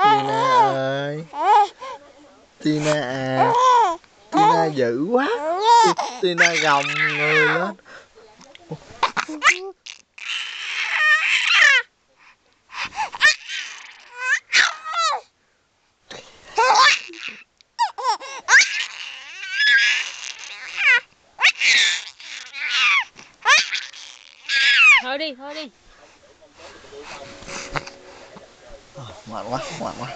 Tina ơi, Tina à, Tina dữ quá, Tina gồng người lên. Thôi đi, thôi đi. Mệt quá, mệt quá.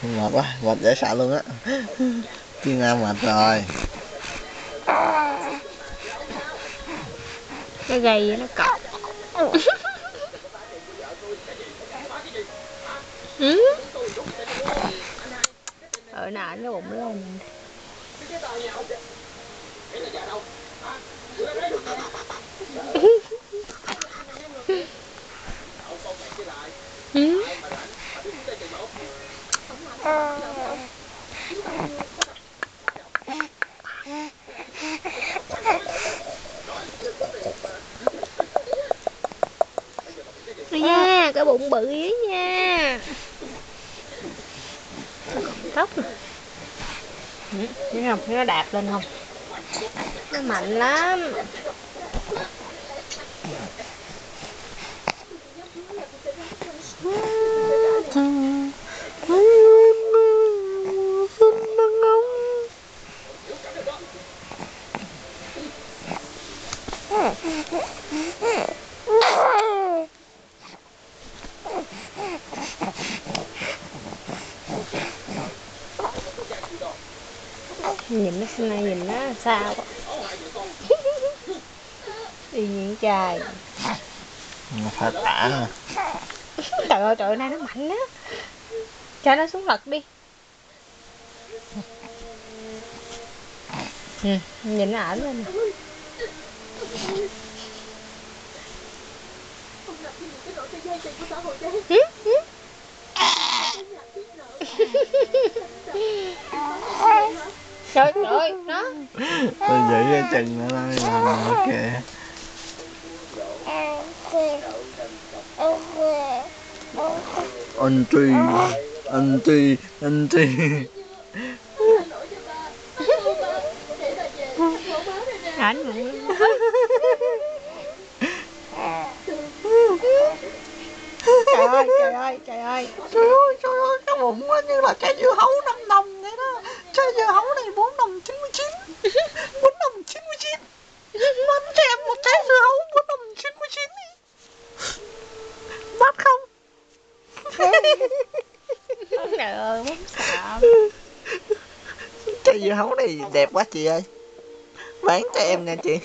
Mệt quá, mệt dễ sợ luôn á. Tina mệt rồi. Nó gầy vậy nó cọc. Nè nó bụng lên. Nha, cái bụng bự ấy nha. Tóc nè. Thấy không? Thấy nó đạp lên không? Nó mạnh lắm. Nhìn nó xưa nay nhìn nó sao quá. Y như trai. Phải tả nè. Trời ơi, nay nó mạnh á. Cho nó xuống lật đi. Nhìn nó ẩn lên nè. Trời ơi, nó. Tôi giữ cái chân nó làm kìa. Anh Tri. Ảnh luôn. Trời ơi, cái bụng nó như là trái dưa hấu 5 đồng vậy đó. Trái dưa hấu này 4 đồng 99. 4 đồng 99. Bán cho em một trái dưa hấu 4 đồng 99 đi. Bắt không? Trời ơi, muốn sợ. Trái dưa hấu này đẹp quá chị ơi. Bán cho em nha chị.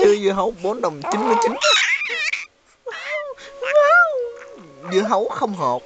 Chứ dưa hấu 4 đồng 99. Wow. Dưa hấu không hột.